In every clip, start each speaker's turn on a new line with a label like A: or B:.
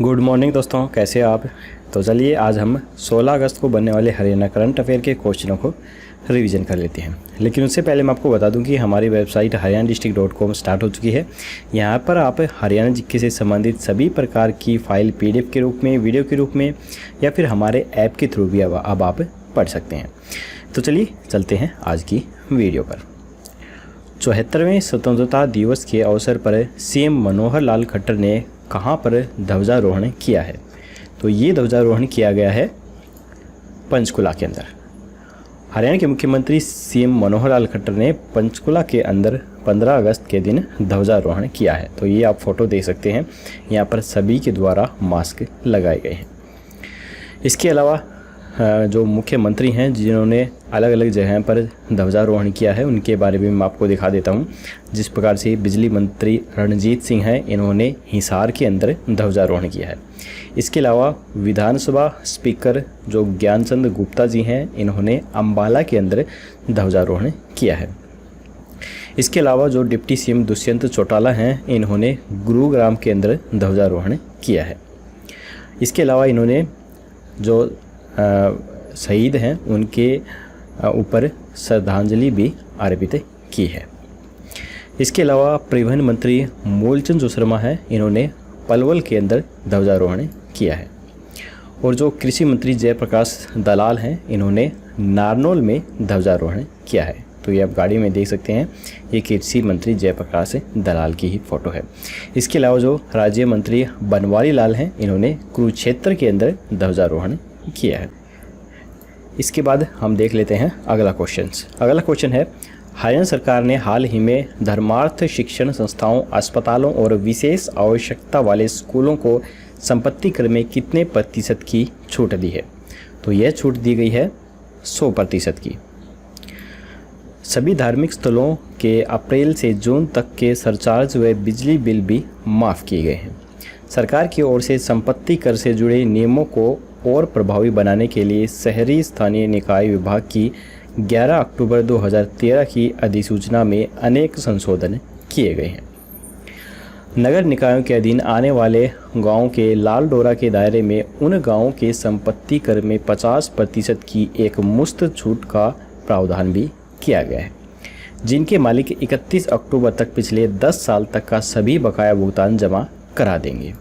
A: Good morning दोस्तों, कैसे आप। तो चलिए आज हम 16 अगस्त को बनने वाले हरियाणा करंट अफेयर के क्वेश्चनों को रिवीजन कर लेते हैं। लेकिन उससे पहले मैं आपको बता दूं कि हमारी वेबसाइट haryana-district.com स्टार्ट हो चुकी है। यहाँ पर आप हरियाणा जीके से संबंधित सभी प्रकार की फाइल PDF के रूप में, वीडियो के रूप में या फिर हमारे ऐप के थ्रू भी अब आप पढ़ सकते हैं। तो चलिए चलते हैं आज की वीडियो पर। 74वें स्वतंत्रता दिवस के अवसर पर CM मनोहर लाल खट्टर ने कहाँ पर ध्वजारोहण किया है? तो ये ध्वजारोहण किया गया है पंचकुला के अंदर। हरियाणा के मुख्यमंत्री CM मनोहर लाल खट्टर ने पंचकुला के अंदर 15 अगस्त के दिन ध्वजारोहण किया है। तो ये आप फोटो देख सकते हैं, यहाँ पर सभी के द्वारा मास्क लगाए गए हैं। इसके अलावा जो मुख्यमंत्री हैं जिन्होंने अलग अलग जगह पर ध्वजारोहण किया है उनके बारे में मैं आपको दिखा देता हूं। जिस प्रकार से बिजली मंत्री रणजीत सिंह हैं, इन्होंने हिसार के अंदर ध्वजारोहण किया है। इसके अलावा विधानसभा स्पीकर जो ज्ञानचंद गुप्ता जी हैं, इन्होंने अम्बाला के अंदर ध्वजारोहण किया है। इसके अलावा जो डिप्टी CM दुष्यंत चौटाला हैं, इन्होंने गुरुग्राम के अंदर ध्वजारोहण किया है। इसके अलावा इन्होंने जो शहीद हैं उनके ऊपर श्रद्धांजलि भी अर्पित की है। इसके अलावा परिवहन मंत्री मूलचंद शर्मा हैं, इन्होंने पलवल के अंदर ध्वजारोहण किया है। और जो कृषि मंत्री जयप्रकाश दलाल हैं, इन्होंने नारनौल में ध्वजारोहण किया है। तो ये आप गाड़ी में देख सकते हैं, ये कृषि मंत्री जयप्रकाश दलाल की ही फ़ोटो है। इसके अलावा जो राज्य मंत्री बनवारी लाल हैं, इन्होंने कुरुक्षेत्र के अंदर ध्वजारोहण किया है। इसके बाद हम देख लेते हैं अगला क्वेश्चन है, हरियाणा सरकार ने हाल ही में धर्मार्थ शिक्षण संस्थाओं, अस्पतालों और विशेष आवश्यकता वाले स्कूलों को संपत्ति कर में कितने प्रतिशत की छूट दी है? तो यह छूट दी गई है 100% की। सभी धार्मिक स्थलों के अप्रैल से जून तक के सरचार्ज व बिजली बिल भी माफ़ किए गए हैं। सरकार की ओर से संपत्ति कर से जुड़े नियमों को और प्रभावी बनाने के लिए शहरी स्थानीय निकाय विभाग की 11 अक्टूबर 2013 की अधिसूचना में अनेक संशोधन किए गए हैं। नगर निकायों के अधीन आने वाले गांवों के लाल डोरा के दायरे में उन गांवों के संपत्ति कर में 50% की एक मुफ्त छूट का प्रावधान भी किया गया है, जिनके मालिक 31 अक्टूबर तक पिछले 10 साल तक का सभी बकाया भुगतान जमा करा देंगे।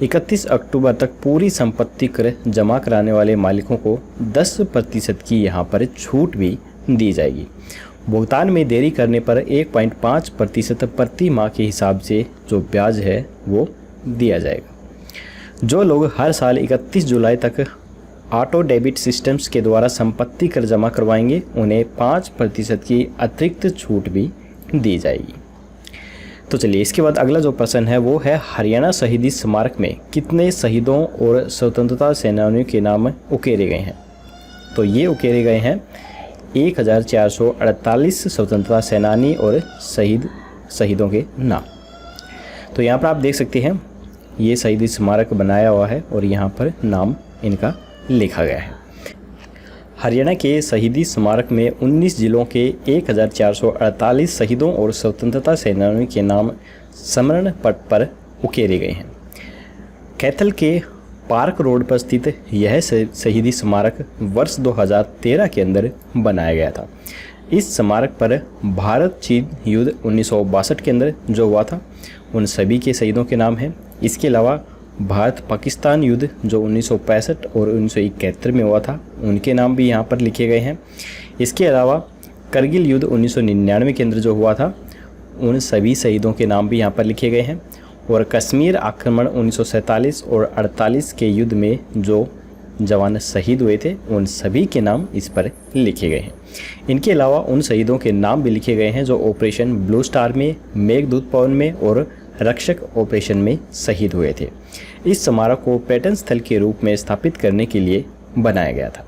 A: 31 अक्टूबर तक पूरी संपत्ति कर जमा कराने वाले मालिकों को 10% की यहाँ पर छूट भी दी जाएगी। भुगतान में देरी करने पर 1.5% प्रति माह के हिसाब से जो ब्याज है वो दिया जाएगा। जो लोग हर साल 31 जुलाई तक ऑटो डेबिट सिस्टम्स के द्वारा संपत्ति कर जमा करवाएंगे, उन्हें 5% की अतिरिक्त छूट भी दी जाएगी। तो चलिए इसके बाद अगला जो प्रश्न है वो है, हरियाणा शहीदी स्मारक में कितने शहीदों और स्वतंत्रता सेनानियों के नाम उकेरे गए हैं? तो ये उकेरे गए हैं 1448 स्वतंत्रता सेनानी और शहीदों के नाम। तो यहाँ पर आप देख सकते हैं ये शहीदी स्मारक बनाया हुआ है और यहाँ पर नाम इनका लिखा गया है। हरियाणा के शहीदी स्मारक में 19 जिलों के 1448 शहीदों और स्वतंत्रता सेनानियों के नाम स्मरण पट पर उकेरे गए हैं। कैथल के पार्क रोड पर स्थित यह शहीदी स्मारक वर्ष 2013 के अंदर बनाया गया था। इस स्मारक पर भारत चीन युद्ध 1962 के अंदर जो हुआ था उन सभी के शहीदों के नाम हैं। इसके अलावा भारत पाकिस्तान युद्ध जो 1965 और 1971 में हुआ था उनके नाम भी यहाँ पर लिखे गए हैं। इसके अलावा करगिल युद्ध 1999 के अंदर जो हुआ था उन सभी शहीदों के नाम भी यहाँ पर लिखे गए हैं। और कश्मीर आक्रमण 1947 और 48 के युद्ध में जो जवान शहीद हुए थे उन सभी के नाम इस पर लिखे गए हैं। इनके अलावा उन शहीदों के नाम भी लिखे गए हैं जो ऑपरेशन ब्लू स्टार में, मेघदूत पवन में और रक्षक ऑपरेशन में शहीद हुए थे। इस स्मारक को पर्यटन स्थल के रूप में स्थापित करने के लिए बनाया गया था।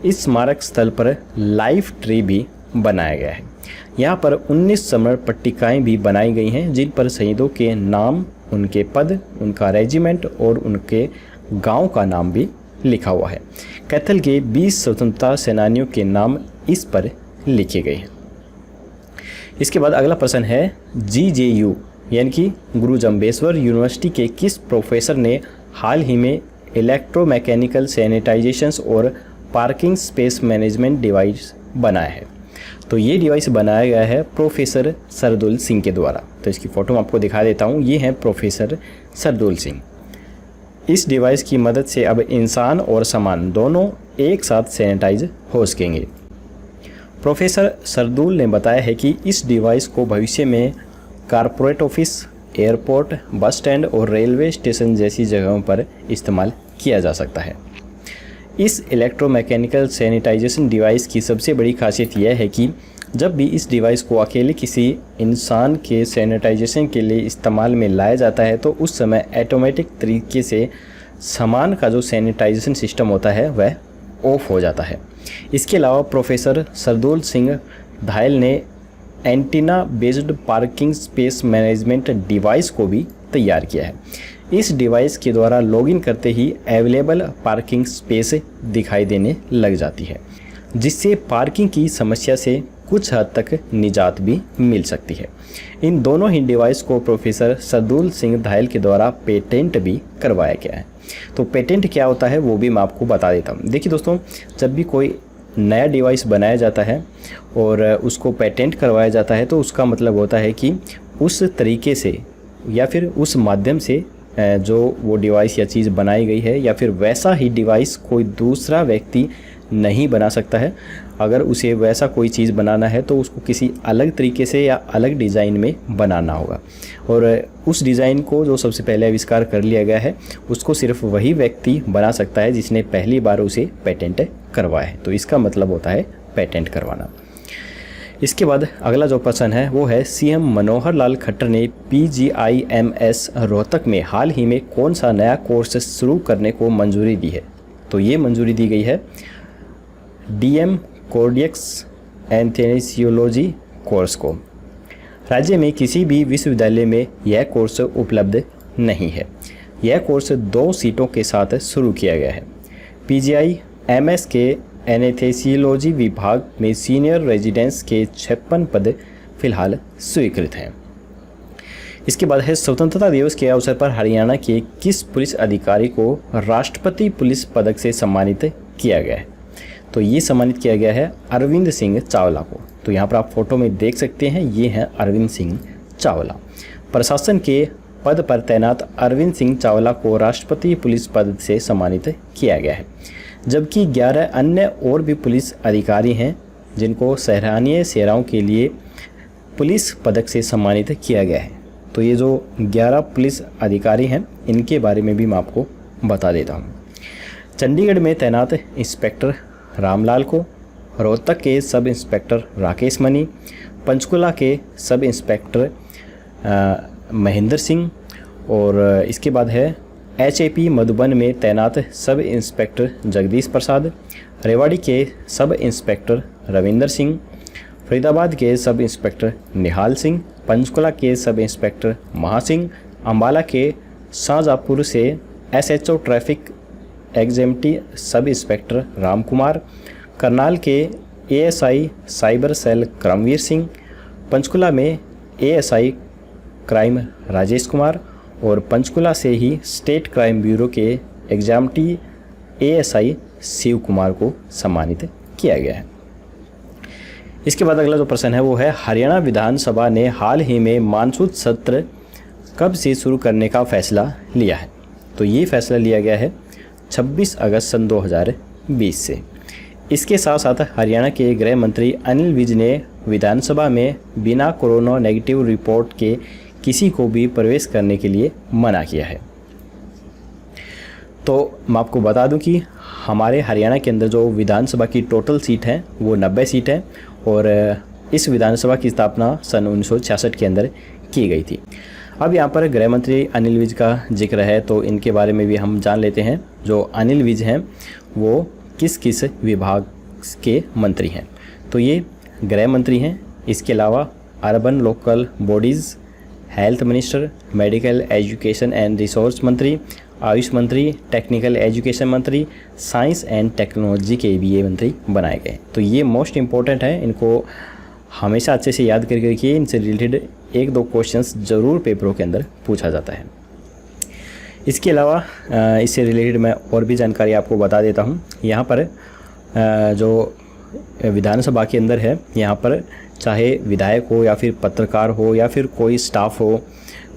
A: इस स्मारक स्थल पर लाइफ ट्री भी बनाया गया है। यहाँ पर 19 स्मरण पट्टिकाएँ भी बनाई गई हैं जिन पर शहीदों के नाम, उनके पद, उनका रेजिमेंट और उनके गांव का नाम भी लिखा हुआ है। कैथल के 20 स्वतंत्रता सेनानियों के नाम इस पर लिखे गए हैं। इसके बाद अगला प्रश्न है, GJU यानी कि गुरु जम्बेश्वर यूनिवर्सिटी के किस प्रोफेसर ने हाल ही में इलेक्ट्रोमैकेनिकल सैनिटाइजेशंस और पार्किंग स्पेस मैनेजमेंट डिवाइस बनाया है। तो ये डिवाइस बनाया गया है प्रोफेसर सरदुल सिंह के द्वारा। तो इसकी फ़ोटो मैं आपको दिखा देता हूँ। ये है प्रोफेसर सरदुल सिंह। इस डिवाइस की मदद से अब इंसान और सामान दोनों एक साथ सैनिटाइज हो सकेंगे। प्रोफेसर सरदुल ने बताया है कि इस डिवाइस को भविष्य में corporate office, airport, bus stand और रेलवे स्टेशन जैसी जगहों पर इस्तेमाल किया जा सकता है। इस इलेक्ट्रोमैकेनिकल सैनिटाइजेशन डिवाइस की सबसे बड़ी खासियत यह है कि जब भी इस डिवाइस को अकेले किसी इंसान के सैनिटाइजेशन के लिए इस्तेमाल में लाया जाता है तो उस समय ऑटोमेटिक तरीके से सामान का जो सैनिटाइजेशन सिस्टम होता है वह ऑफ हो जाता है। इसके अलावा प्रोफेसर सरदुल सिंह धायल ने antenna based parking space management device को भी तैयार किया है। इस डिवाइस के द्वारा लॉगिन करते ही अवेलेबल पार्किंग स्पेस दिखाई देने लग जाती है, जिससे पार्किंग की समस्या से कुछ हद तक निजात भी मिल सकती है। इन दोनों ही डिवाइस को प्रोफेसर सरदुल सिंह धायल के द्वारा पेटेंट भी करवाया गया है। तो पेटेंट क्या होता है वो भी मैं आपको बता देता हूँ। देखिए दोस्तों, जब भी कोई नया डिवाइस बनाया जाता है और उसको पेटेंट करवाया जाता है तो उसका मतलब होता है कि उस तरीके से या फिर उस माध्यम से जो वो डिवाइस या चीज़ बनाई गई है या फिर वैसा ही डिवाइस कोई दूसरा व्यक्ति नहीं बना सकता है। अगर उसे वैसा कोई चीज़ बनाना है तो उसको किसी अलग तरीके से या अलग डिज़ाइन में बनाना होगा, और उस डिज़ाइन को जो सबसे पहले आविष्कार कर लिया गया है उसको सिर्फ वही व्यक्ति बना सकता है जिसने पहली बार उसे पेटेंट करवाया है। तो इसका मतलब होता है पेटेंट करवाना। इसके बाद अगला जो प्रश्न है वो है, सीएम मनोहर लाल खट्टर ने PGIMS रोहतक में हाल ही में कौन सा नया कोर्स शुरू करने को मंजूरी दी है? तो ये मंजूरी दी गई है DM कोर्डियक्स एंथेसियोलॉजी कोर्स को। राज्य में किसी भी विश्वविद्यालय में यह कोर्स उपलब्ध नहीं है। यह कोर्स 2 सीटों के साथ शुरू किया गया है। PGIMS के एनेस्थेसियोलॉजी विभाग में सीनियर रेजिडेंस के 56 पद फिलहाल स्वीकृत हैं। इसके बाद है, स्वतंत्रता दिवस के अवसर पर हरियाणा के किस पुलिस अधिकारी को राष्ट्रपति पुलिस पदक से सम्मानित किया गया है? तो ये सम्मानित किया गया है अरविंद सिंह चावला को। तो यहाँ पर आप फोटो में देख सकते हैं, ये हैं अरविंद सिंह चावला। प्रशासन के पद पर तैनात अरविंद सिंह चावला को राष्ट्रपति पुलिस पद से सम्मानित किया गया है, जबकि 11 अन्य और भी पुलिस अधिकारी हैं जिनको सराहनीय सेवाओं के लिए पुलिस पदक से सम्मानित किया गया है। तो ये जो 11 पुलिस अधिकारी हैं इनके बारे में भी मैं आपको बता देता हूँ। चंडीगढ़ में तैनात इंस्पेक्टर रामलाल को, रोहतक के sub inspector Rakesh money, Panchkula के सब इंस्पेक्टर महेंद्र सिंह, और इसके बाद है HAP मधुबन में तैनात सब इंस्पेक्टर जगदीश प्रसाद, रेवाड़ी के सब इंस्पेक्टर रविंदर सिंह, फरीदाबाद के सब इंस्पेक्टर निहाल सिंह, पंचकुला के सब इंस्पेक्टर महासिंह, अम्बाला के शाहजहाँपुर से SHO traffic एग्जेम्प्टी sub inspector Ram Kumar, Karnal के ASI cyber cell Karamvir Singh, Panchkula में ASI क्राइम राजेश कुमार, और पंचकुला से ही स्टेट क्राइम ब्यूरो के एग्जाम्प्टी ASI शिव कुमार को सम्मानित किया गया है। इसके बाद अगला जो प्रश्न है वो है, हरियाणा विधानसभा ने हाल ही में मानसून सत्र कब से शुरू करने का फैसला लिया है? तो ये फैसला लिया गया है 26 अगस्त सन 2020 से। इसके साथ साथ हरियाणा के गृह मंत्री अनिल विज ने विधानसभा में बिना कोरोना नेगेटिव रिपोर्ट के किसी को भी प्रवेश करने के लिए मना किया है। तो मैं आपको बता दूं कि हमारे हरियाणा के अंदर जो विधानसभा की टोटल सीट है वो 90 सीट है, और इस विधानसभा की स्थापना सन 1966 के अंदर की गई थी। अब यहाँ पर गृह मंत्री अनिल विज का जिक्र है तो इनके बारे में भी हम जान लेते हैं। जो अनिल विज हैं वो किस किस विभाग के मंत्री हैं? तो ये गृह मंत्री हैं, इसके अलावा urban local bodies, health minister, medical education and resource मंत्री, आयुष मंत्री, टेक्निकल एजुकेशन मंत्री, साइंस एंड टेक्नोलॉजी के भी ये मंत्री बनाए गए। तो ये मोस्ट इम्पोर्टेंट है, इनको हमेशा अच्छे से याद करके रखिए। इनसे रिलेटेड 1-2 क्वेश्चंस ज़रूर पेपरों के अंदर पूछा जाता है। इसके अलावा इससे रिलेटेड मैं और भी जानकारी आपको बता देता हूँ। यहाँ पर जो विधानसभा के अंदर है, यहाँ पर चाहे विधायक हो या फिर पत्रकार हो या फिर कोई स्टाफ हो,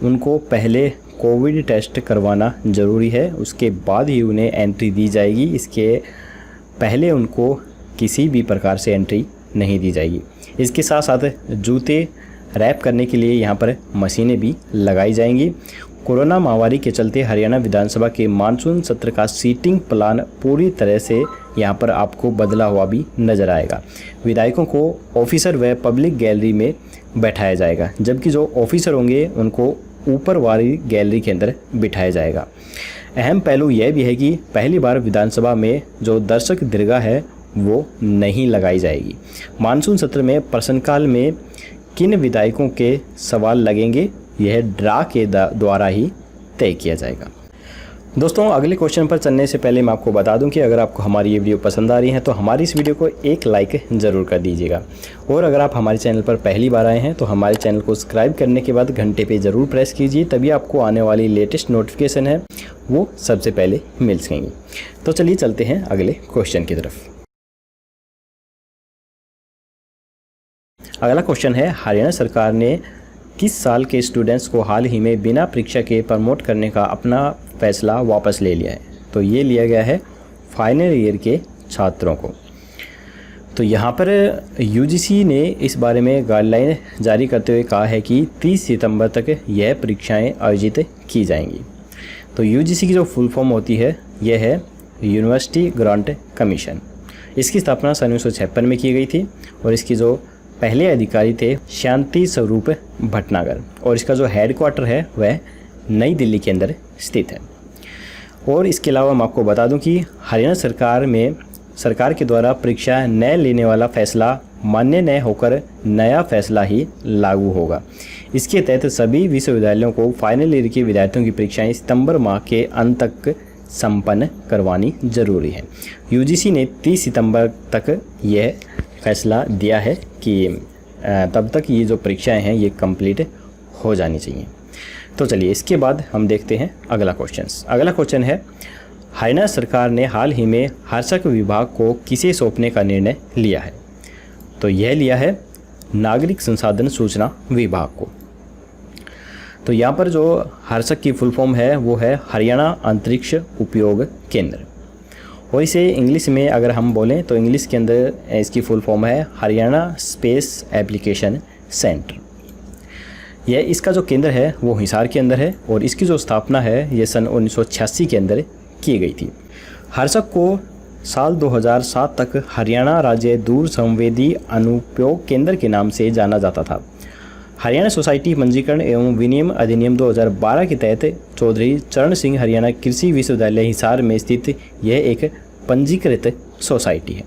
A: उनको पहले कोविड टेस्ट करवाना ज़रूरी है, उसके बाद ही उन्हें एंट्री दी जाएगी। इसके पहले उनको किसी भी प्रकार से एंट्री नहीं दी जाएगी। इसके साथ साथ जूते रैप करने के लिए यहाँ पर मशीनें भी लगाई जाएंगी। कोरोना महामारी के चलते हरियाणा विधानसभा के मानसून सत्र का सीटिंग प्लान पूरी तरह से यहाँ पर आपको बदला हुआ भी नज़र आएगा। विधायकों को ऑफिसर व पब्लिक गैलरी में बैठाया जाएगा, जबकि जो ऑफिसर होंगे उनको ऊपर वाली गैलरी के अंदर बिठाया जाएगा। अहम पहलू यह भी है कि पहली बार विधानसभा में जो दर्शक दीर्घा है वो नहीं लगाई जाएगी। मानसून सत्र में प्रश्नकाल में किन विधायकों के सवाल लगेंगे, यह ड्रा के द्वारा ही तय किया जाएगा। दोस्तों, अगले क्वेश्चन पर चलने से पहले मैं आपको बता दूं कि अगर आपको हमारी ये वीडियो पसंद आ रही है तो हमारी इस वीडियो को एक लाइक ज़रूर कर दीजिएगा। और अगर आप हमारे चैनल पर पहली बार आए हैं तो हमारे चैनल को सब्सक्राइब करने के बाद घंटे पे ज़रूर प्रेस कीजिए, तभी आपको आने वाली लेटेस्ट नोटिफिकेशन है वो सबसे पहले मिल सकेंगी। तो चलिए चलते हैं अगले क्वेश्चन की तरफ। अगला क्वेश्चन है, हरियाणा सरकार ने किस साल के स्टूडेंट्स को हाल ही में बिना परीक्षा के प्रमोट करने का अपना फैसला वापस ले लिया है? तो ये लिया गया है फाइनल ईयर के छात्रों को। तो यहाँ पर यूजीसी ने इस बारे में गाइडलाइन जारी करते हुए कहा है कि 30 सितंबर तक यह परीक्षाएं आयोजित की जाएंगी। तो यूजीसी की जो फुल फॉर्म होती है यह है यूनिवर्सिटी ग्रांट कमीशन। इसकी स्थापना सन 1956 में की गई थी और इसकी जो पहले अधिकारी थे शांति स्वरूप भटनागर, और इसका जो हेडक्वार्टर है वह नई दिल्ली के अंदर स्थित है। और इसके अलावा मैं आपको बता दूं कि हरियाणा सरकार के द्वारा परीक्षा न लेने वाला फैसला मान्य न होकर नया फैसला ही लागू होगा। इसके तहत सभी विश्वविद्यालयों को फाइनल ईयर के विद्यार्थियों की परीक्षाएं सितंबर माह के अंत तक संपन्न करवानी जरूरी है। यूजीसी ने 30 सितंबर तक यह फैसला दिया है कि तब तक ये जो परीक्षाएं हैं ये कंप्लीट हो जानी चाहिए। तो चलिए इसके बाद हम देखते हैं अगला क्वेश्चन। अगला क्वेश्चन है, हरियाणा सरकार ने हाल ही में हर्षक विभाग को किसे सौंपने का निर्णय लिया है? तो यह लिया है नागरिक संसाधन सूचना विभाग को। तो यहाँ पर जो हर्षक की फुल फॉर्म है वो है हरियाणा अंतरिक्ष उपयोग केंद्र, और इसे इंग्लिश में अगर हम बोलें तो इंग्लिश के अंदर इसकी फुल फॉर्म है हरियाणा स्पेस एप्लीकेशन सेंटर। यह इसका जो केंद्र है वो हिसार के अंदर है और इसकी जो स्थापना है ये सन 1986 के अंदर की गई थी। हर्षक को साल 2007 तक हरियाणा राज्य दूर संवेदी अनुप्रयोग केंद्र के नाम से जाना जाता था। हरियाणा सोसाइटी पंजीकरण एवं विनियम अधिनियम 2012 के तहत चौधरी चरण सिंह हरियाणा कृषि विश्वविद्यालय हिसार में स्थित यह एक पंजीकृत सोसाइटी है।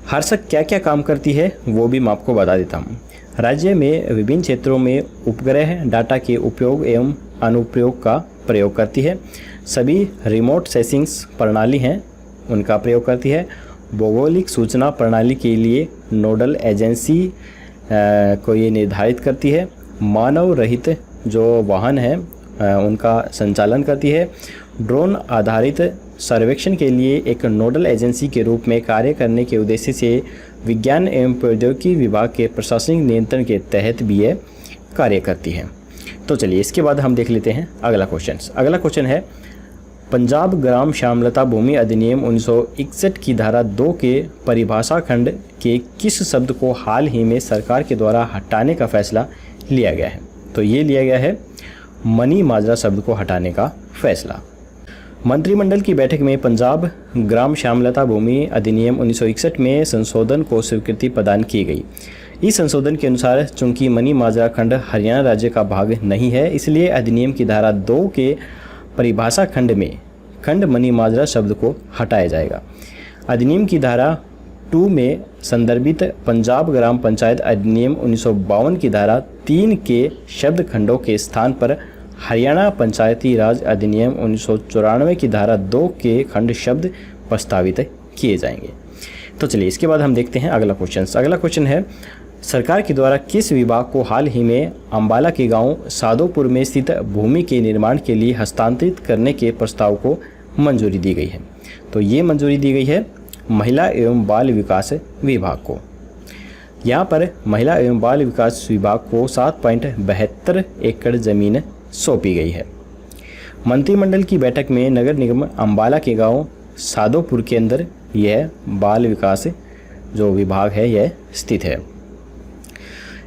A: हर्षक क्या क्या काम करती है वो भी मैं आपको बता देता हूँ। राज्य में विभिन्न क्षेत्रों में उपग्रह डाटा के उपयोग एवं अनुप्रयोग का प्रयोग करती है। सभी रिमोट सेंसिंग प्रणाली हैं उनका प्रयोग करती है। भौगोलिक सूचना प्रणाली के लिए नोडल एजेंसी को ये निर्धारित करती है। मानव रहित जो वाहन हैं उनका संचालन करती है। ड्रोन आधारित सर्वेक्षण के लिए एक नोडल एजेंसी के रूप में कार्य करने के उद्देश्य से विज्ञान एवं प्रौद्योगिकी विभाग के प्रशासनिक नियंत्रण के तहत भी यह कार्य करती है। तो चलिए इसके बाद हम देख लेते हैं अगला क्वेश्चन। अगला क्वेश्चन है, पंजाब ग्राम श्यामलता भूमि अधिनियम 1961 की धारा 2 के परिभाषा खंड के किस शब्द को हाल ही में सरकार के द्वारा हटाने का फैसला लिया गया है? तो ये लिया गया है मनी माजरा शब्द को हटाने का फैसला। मंत्रिमंडल की बैठक में पंजाब ग्राम श्यामलता भूमि अधिनियम 1961 में संशोधन को स्वीकृति प्रदान की गई। इस संशोधन के अनुसार चूंकि मनी माजरा खंड हरियाणा राज्य का भाग नहीं है, इसलिए अधिनियम की धारा 2 के परिभाषा खंड में खंड मनी माजरा शब्द को हटाया जाएगा। अधिनियम की धारा 2 में संदर्भित पंजाब ग्राम पंचायत अधिनियम 1952 की धारा 3 के शब्द खंडों के स्थान पर हरियाणा पंचायती राज अधिनियम 1994 की धारा 2 के खंड शब्द प्रस्तावित किए जाएंगे। तो चलिए इसके बाद हम देखते हैं अगला क्वेश्चन। अगला क्वेश्चन है, सरकार के द्वारा किस विभाग को हाल ही में अम्बाला के गांव सादोपुर में स्थित भूमि के निर्माण के लिए हस्तांतरित करने के प्रस्ताव को मंजूरी दी गई है? तो ये मंजूरी दी गई है महिला एवं बाल विकास विभाग को। यहाँ पर महिला एवं बाल विकास विभाग को 7.72 एकड़ ज़मीन सौंपी गई है। मंत्रिमंडल की बैठक में नगर निगम अम्बाला के गांव सादोपुर के अंदर यह बाल विकास जो विभाग है यह स्थित है।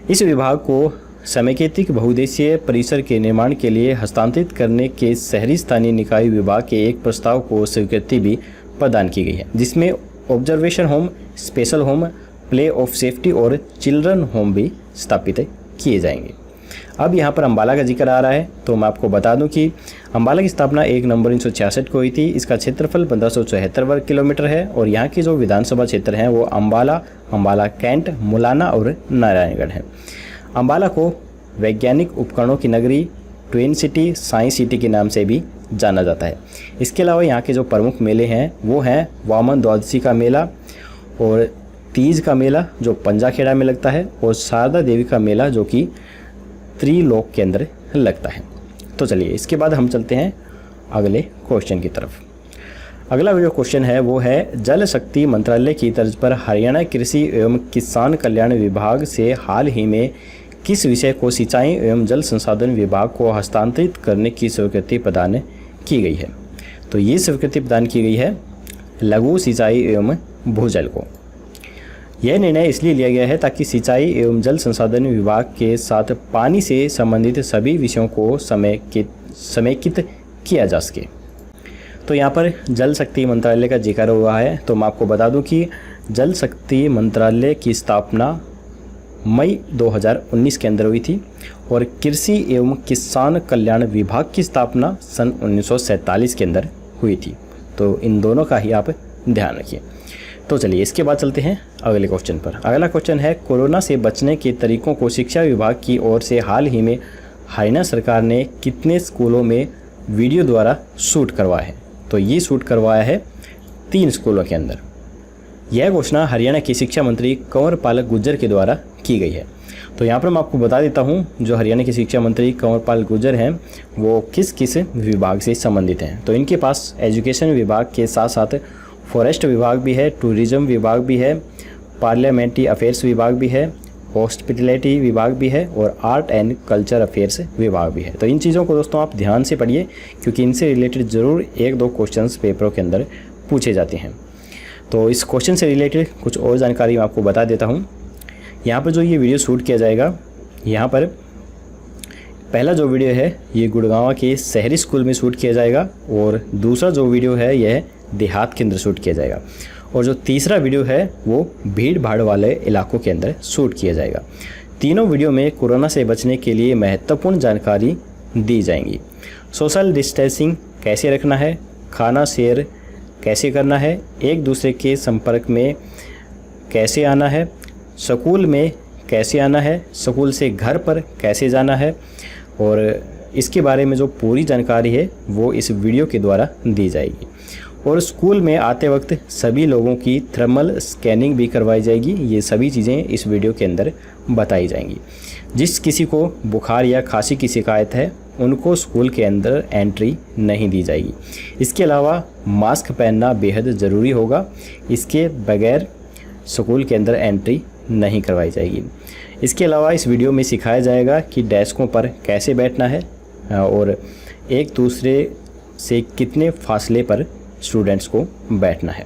A: इस विभाग को समेकित बहुउद्देशीय परिसर के निर्माण के लिए हस्तांतरित करने के शहरी स्थानीय निकाय विभाग के एक प्रस्ताव को स्वीकृति भी प्रदान की गई है, जिसमें observation home, special home, play of safety और चिल्ड्रन होम भी स्थापित किए जाएंगे। अब यहाँ पर अम्बाला का जिक्र आ रहा है, तो मैं आपको बता दूं कि अम्बाला की स्थापना 1 नवंबर 1966 को हुई थी। इसका क्षेत्रफल 1574 वर्ग किलोमीटर है और यहाँ की जो विधानसभा क्षेत्र हैं वो अम्बाला कैंट, मुलाना और नारायणगढ़ है। अम्बाला को वैज्ञानिक उपकरणों की नगरी, ट्विन सिटी, साइंस सिटी के नाम से भी जाना जाता है। इसके अलावा यहाँ के जो प्रमुख मेले हैं वो हैं वामन द्वादशी का मेला और तीज का मेला जो पंजाखेड़ा में लगता है, और शारदा देवी का मेला जो कि त्रिलोक के अंदर लगता है। तो चलिए इसके बाद हम चलते हैं अगले क्वेश्चन की तरफ। अगला जो क्वेश्चन है वो है जल शक्ति मंत्रालय की तर्ज पर हरियाणा कृषि एवं किसान कल्याण विभाग से हाल ही में किस विषय को सिंचाई एवं जल संसाधन विभाग को हस्तांतरित करने की स्वीकृति प्रदान की गई है? तो ये स्वीकृति प्रदान की गई है लघु सिंचाई एवं भूजल को। यह निर्णय इसलिए लिया गया है ताकि सिंचाई एवं जल संसाधन विभाग के साथ पानी से संबंधित सभी विषयों को समेकित किया जा सके। तो यहाँ पर जल शक्ति मंत्रालय का जिक्र हुआ है, तो मैं आपको बता दूं कि जल शक्ति मंत्रालय की स्थापना मई 2019 के अंदर हुई थी और कृषि एवं किसान कल्याण विभाग की स्थापना सन 1947 के अंदर हुई थी। तो इन दोनों का ही आप ध्यान रखिए। तो चलिए इसके बाद चलते हैं अगले क्वेश्चन पर। अगला क्वेश्चन है कोरोना से बचने के तरीकों को शिक्षा विभाग की ओर से हाल ही में हरियाणा सरकार ने कितने स्कूलों में वीडियो द्वारा शूट करवाया है? तो ये शूट करवाया है 3 स्कूलों के अंदर। यह घोषणा हरियाणा के शिक्षा मंत्री कंवर पाल गुर्जर के द्वारा की गई है। तो यहाँ पर मैं आपको बता देता हूँ जो हरियाणा के शिक्षा मंत्री कंवर पाल गुर्जर हैं वो किस किस विभाग से संबंधित हैं। तो इनके पास एजुकेशन विभाग के साथ साथ फॉरेस्ट विभाग भी है, टूरिज्म विभाग भी है, पार्लियामेंट्री अफेयर्स विभाग भी है, हॉस्पिटलिटी विभाग भी है और आर्ट एंड कल्चर अफेयर्स विभाग भी है। तो इन चीज़ों को दोस्तों आप ध्यान से पढ़िए क्योंकि इनसे रिलेटेड ज़रूर 1-2 क्वेश्चंस पेपरों के अंदर पूछे जाते हैं। तो इस क्वेश्चन से रिलेटेड कुछ और जानकारी मैं आपको बता देता हूँ। यहाँ पर जो ये वीडियो शूट किया जाएगा, यहाँ पर पहला जो वीडियो है ये गुड़गांव के शहरी स्कूल में शूट किया जाएगा और दूसरा जो वीडियो है यह देहात के अंदर शूट किया जाएगा और जो तीसरा वीडियो है वो भीड़ भाड़ वाले इलाकों के अंदर शूट किया जाएगा। तीनों वीडियो में कोरोना से बचने के लिए महत्वपूर्ण जानकारी दी जाएंगी। सोशल डिस्टेंसिंग कैसे रखना है, खाना शेयर कैसे करना है, एक दूसरे के संपर्क में कैसे आना है, स्कूल में कैसे आना है, स्कूल से घर पर कैसे जाना है, और इसके बारे में जो पूरी जानकारी है वो इस वीडियो के द्वारा दी जाएगी। और स्कूल में आते वक्त सभी लोगों की थर्मल स्कैनिंग भी करवाई जाएगी। ये सभी चीज़ें इस वीडियो के अंदर बताई जाएंगी। जिस किसी को बुखार या खांसी की शिकायत है उनको स्कूल के अंदर एंट्री नहीं दी जाएगी। इसके अलावा मास्क पहनना बेहद ज़रूरी होगा, इसके बगैर स्कूल के अंदर एंट्री नहीं करवाई जाएगी। इसके अलावा इस वीडियो में सिखाया जाएगा कि डेस्कों पर कैसे बैठना है और एक दूसरे से कितने फासले पर स्टूडेंट्स को बैठना है,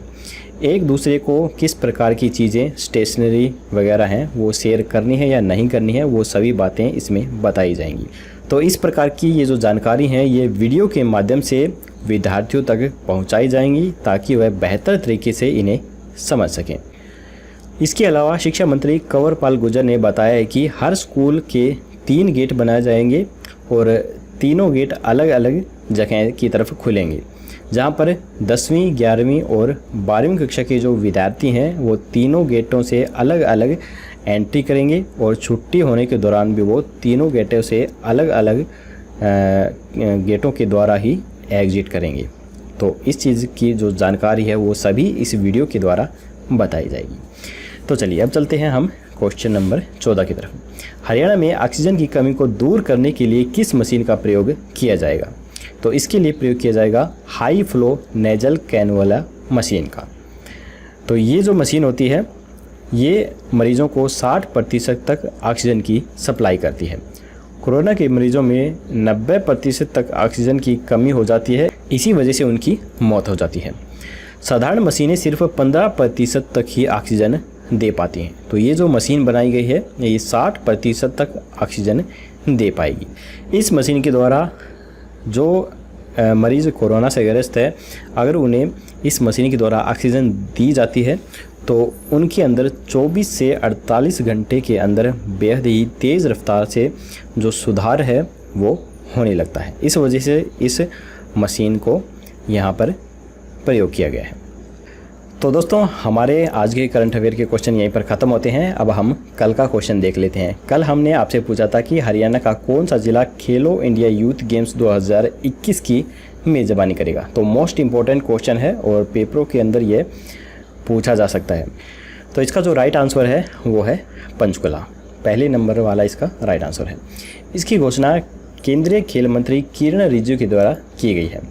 A: एक दूसरे को किस प्रकार की चीज़ें स्टेशनरी वगैरह हैं वो शेयर करनी है या नहीं करनी है, वो सभी बातें इसमें बताई जाएंगी। तो इस प्रकार की ये जो जानकारी है ये वीडियो के माध्यम से विद्यार्थियों तक पहुंचाई जाएंगी ताकि वह बेहतर तरीके से इन्हें समझ सकें। इसके अलावा शिक्षा मंत्री कंवर पाल गुर्जर ने बताया है कि हर स्कूल के 3 गेट बनाए जाएंगे और तीनों गेट अलग अलग जगह की तरफ खुलेंगे, जहां पर 10वीं, 11वीं और 12वीं कक्षा के जो विद्यार्थी हैं वो तीनों गेटों से अलग अलग एंट्री करेंगे और छुट्टी होने के दौरान भी वो तीनों गेटों से अलग अलग गेटों के द्वारा ही एग्जिट करेंगे। तो इस चीज़ की जो जानकारी है वो सभी इस वीडियो के द्वारा बताई जाएगी। तो चलिए अब चलते हैं हम क्वेश्चन नंबर 14 की तरफ। हरियाणा में ऑक्सीजन की कमी को दूर करने के लिए किस मशीन का प्रयोग किया जाएगा? तो इसके लिए प्रयोग किया जाएगा high flow nasal cannula machine का। तो ये जो मशीन होती है ये मरीज़ों को 60% तक ऑक्सीजन की सप्लाई करती है। कोरोना के मरीज़ों में 90% तक ऑक्सीजन की कमी हो जाती है, इसी वजह से उनकी मौत हो जाती है। साधारण मशीनें सिर्फ 15% तक ही ऑक्सीजन दे पाती हैं। तो ये जो मशीन बनाई गई है ये 60% तक ऑक्सीजन दे पाएगी। इस मशीन के द्वारा जो मरीज़ कोरोना से ग्रस्त है, अगर उन्हें इस मशीन के द्वारा ऑक्सीजन दी जाती है तो उनके अंदर 24 से 48 घंटे के अंदर बेहद ही तेज़ रफ्तार से जो सुधार है वो होने लगता है। इस वजह से इस मशीन को यहाँ पर प्रयोग किया गया है। तो दोस्तों हमारे आज के करंट अफेयर के क्वेश्चन यहीं पर ख़त्म होते हैं। अब हम कल का क्वेश्चन देख लेते हैं। कल हमने आपसे पूछा था कि हरियाणा का कौन सा ज़िला खेलो इंडिया यूथ गेम्स 2021 की मेज़बानी करेगा। तो मोस्ट इम्पोर्टेंट क्वेश्चन है और पेपरों के अंदर ये पूछा जा सकता है। तो इसका जो राइट आंसर है वो है पंचकुला, पहले नंबर वाला इसका राइट आंसर है। इसकी घोषणा केंद्रीय खेल मंत्री किरण रिजिजू के द्वारा की गई है।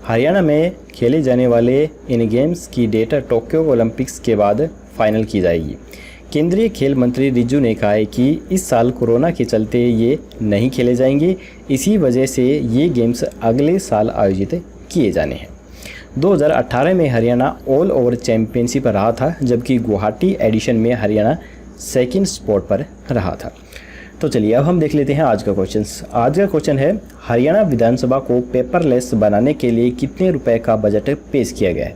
A: हरियाणा में खेले जाने वाले इन गेम्स की डेट टोक्यो ओलंपिक्स के बाद फाइनल की जाएगी। केंद्रीय खेल मंत्री रिजिजू ने कहा है कि इस साल कोरोना के चलते ये नहीं खेले जाएंगे, इसी वजह से ये गेम्स अगले साल आयोजित किए जाने हैं। 2018 में हरियाणा ऑल ओवर चैंपियनशिप रहा था, जबकि गुवाहाटी एडिशन में हरियाणा सेकंड स्पॉट पर रहा था। तो चलिए अब हम देख लेते हैं आज का क्वेश्चन। आज का क्वेश्चन है हरियाणा विधानसभा को पेपरलेस बनाने के लिए कितने रुपए का बजट पेश किया गया है?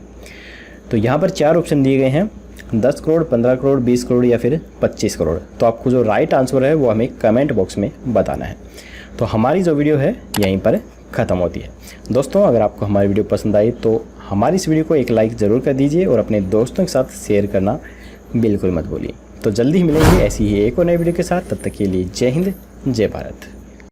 A: तो यहाँ पर 4 ऑप्शन दिए गए हैं, 10 करोड़, 15 करोड़, 20 करोड़ या फिर 25 करोड़। तो आपको जो राइट आंसर है वो हमें कमेंट बॉक्स में बताना है। तो हमारी जो वीडियो है यहीं पर ख़त्म होती है। दोस्तों अगर आपको हमारी वीडियो पसंद आई तो हमारी इस वीडियो को एक लाइक ज़रूर कर दीजिए और अपने दोस्तों के साथ शेयर करना बिल्कुल मत भूलिए। तो जल्दी ही मिलेंगे ऐसी ही एक और नई वीडियो के साथ। तब तक के लिए जय हिंद, जय भारत।